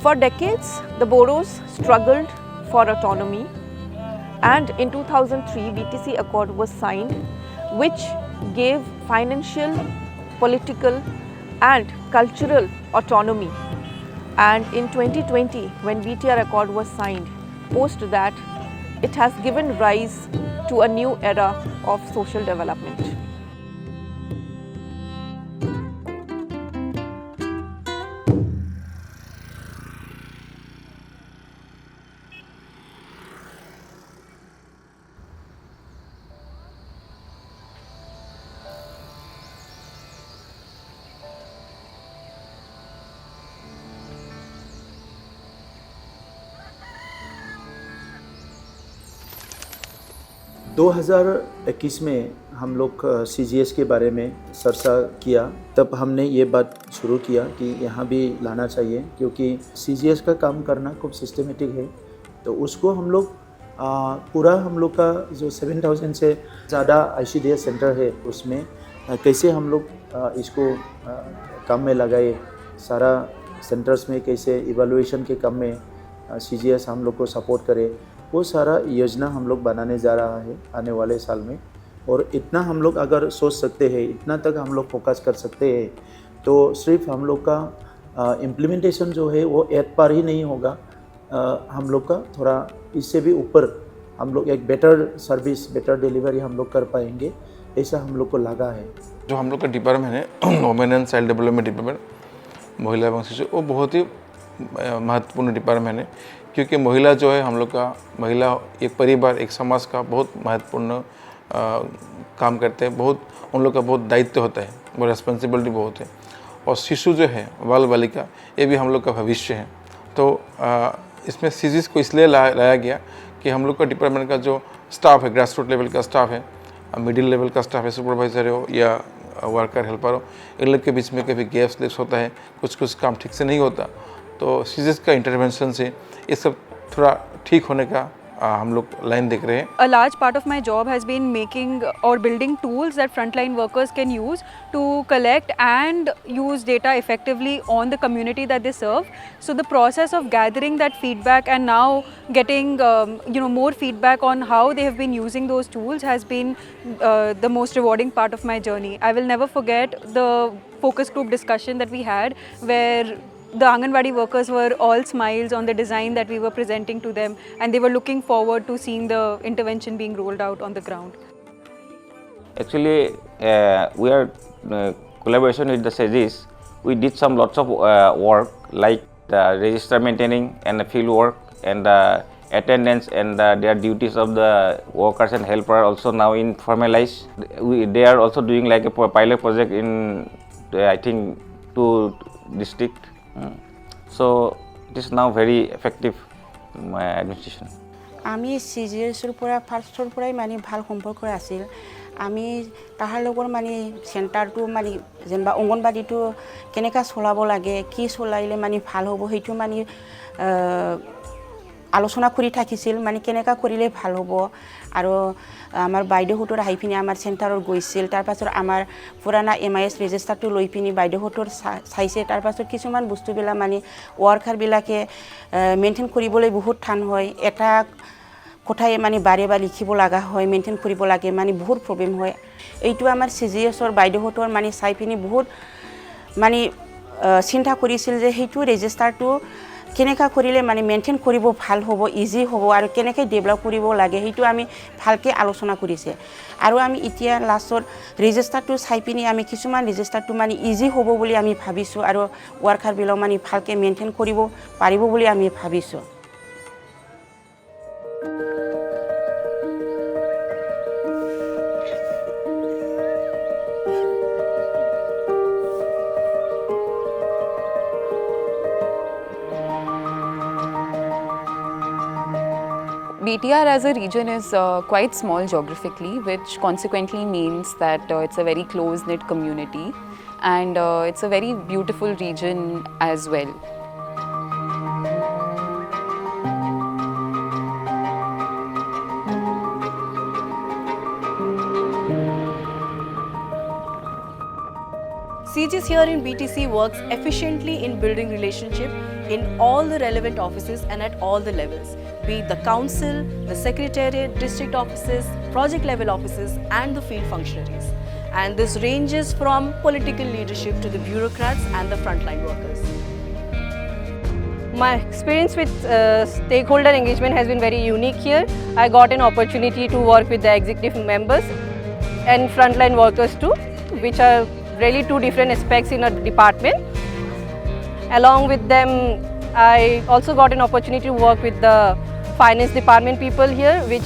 For decades, the Boros struggled for autonomy, and in 2003 BTC Accord was signed, which gave financial, political and cultural autonomy. And in 2020, when BTR Accord was signed, post that, it has given rise to a new era of social development. दो 2021 में हम लोग CGS के बारे में चर्चा किया। तब हमने ये बात शुरू किया कि यहाँ भी लाना चाहिए, क्योंकि CGS का काम करना खूब सिस्टमेटिक है। तो उसको हम लोग पूरा हम लोग का जो 7000 से ज़्यादा ICDS सेंटर है, उसमें कैसे हम लोग इसको काम में लगाए, सारा सेंटर्स में कैसे इवैल्यूएशन के काम में CGS हम लोग को सपोर्ट करे, वो सारा योजना हम लोग बनाने जा रहा है आने वाले साल में। और इतना हम लोग अगर सोच सकते हैं, इतना तक हम लोग फोकस कर सकते हैं, तो सिर्फ हम लोग का इम्प्लीमेंटेशन जो है वो एक बार ही नहीं होगा। हम लोग का थोड़ा इससे भी ऊपर हम लोग एक बेटर सर्विस, बेटर डिलीवरी हम लोग कर पाएंगे, ऐसा हम लोग को लगा है। जो हम लोग का डिपार्टमेंट है women and child development department, महिला एवं शिशु, वो बहुत ही महत्वपूर्ण डिपार्टमेंट है, क्योंकि महिला जो है हम लोग का, महिला एक परिवार, एक समाज का बहुत महत्वपूर्ण काम करते हैं। बहुत उन लोग का बहुत दायित्व होता है, बहुत रिस्पॉन्सिबिलिटी बहुत है। और शिशु जो है, बाल बालिका, ये भी हम लोग का भविष्य है। तो इसमें CGS को इसलिए लाया गया कि हम लोग का डिपार्टमेंट का जो स्टाफ है, ग्रास रूट लेवल का स्टाफ है, मिडिल लेवल का स्टाफ है, सुपरवाइजर हो या वर्कर हेल्पर हो, इन लोग के बीच में कभी गैप स्लिप्स होता है, कुछ काम ठीक से नहीं होता। तो CGS का इंटरवेंशन से ये सब थोड़ा ठीक होने का हम लोग लाइन देख रहे हैं। A large part of my job has been making or building tools that frontline workers can use to collect and use data effectively on the community that they serve. So the process of gathering that feedback and now getting more feedback on how they have been using those tools has been the most rewarding part of my journey. I will never forget the focus group discussion that we had, where the Anganwadi workers were all smiles on the design that we were presenting to them, and they were looking forward to seeing the intervention being rolled out on the ground. Actually, we are collaboration with the CGS. We did some lots of work like the register maintaining and the field work and the attendance and their duties of the workers and helper also now in formalized. They are also doing like a pilot project in I think 2 districts. So it is now very effective administration. আমি CGSৰ পৰা ফাৰ্ষ্টৰ পৰাই মানে ভাল সম্পৰ্ক আছিল। আমি তাহাৰ লগৰ মানে চেণ্টাৰটো মানে যেনবা অংগনবাদীটো কেনেকা চলাব লাগে, কি চলাইলে মানে ভাল হ'ব, সেইটো মানে আলোচনা কৰি থাকিছিল, মানে কেনেকা কৰিলে ভাল হ'ব। আৰু আমাৰ বাইদেউহঁতৰ আহি পিনি আমাৰ চেণ্টাৰত গৈছিল। তাৰপাছত আমাৰ পুৰাণা MIS ৰেজিষ্টাৰটো লৈ পিনি বাইদেউহঁতৰ চাইছে। তাৰপাছত কিছুমান বস্তুবিলাক মানে ৱাৰ্কাৰবিলাকে মেইনটেইন কৰিবলৈ বহুত টান হয়। এটা কথাই মানে বাৰে বাৰে লিখিব লগা হয়, মেইনটেইন কৰিব লাগে, মানে বহুত প্ৰব্লেম হয়। এইটো আমাৰ CGSৰ বাইদেউহঁতৰ মানে চাই পিনি বহুত মানে চিন্তা কৰিছিল যে সেইটো ৰেজিষ্টাৰটো কেনেকা কৰিলে মানে মেইনটেইন কৰিব ভাল হ'ব, ইজি হ'ব, আৰু কেনেকৈ ডেভেলপ কৰিব লাগে, সেইটো আমি ভালকৈ আলোচনা কৰিছে। আৰু আমি এতিয়া লাষ্টত ৰেজিষ্টাৰটো চাই পিনি আমি কিছুমান ৰেজিষ্টাৰটো মানে ইজি হ'ব বুলি আমি ভাবিছোঁ, আৰু ৱাৰ্কাৰবিলাক মানে ভালকৈ মেইনটেইন কৰিব পাৰিব বুলি আমি ভাবিছোঁ। BTR as a region is quite small geographically, which consequently means that it's a very close-knit community, and it's a very beautiful region as well. CGS here in BTC works efficiently in building relationship in all the relevant offices and at all the levels, be it the council, the secretariat, district offices, project level offices and the field functionaries. And this ranges from political leadership to the bureaucrats and the frontline workers. My experience with stakeholder engagement has been very unique here. I got an opportunity to work with the executive members and frontline workers too, which are really two different aspects in a department. Along with them, I also got an opportunity to work with the finance department people here, which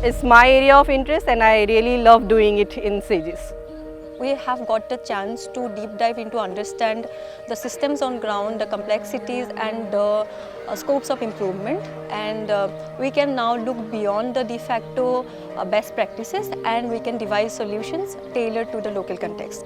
is my area of interest, and I really love doing it in CGS. We have got the chance to deep dive into understand the systems on ground, the complexities and the scopes of improvement, and we can now look beyond the de facto best practices and we can devise solutions tailored to the local context.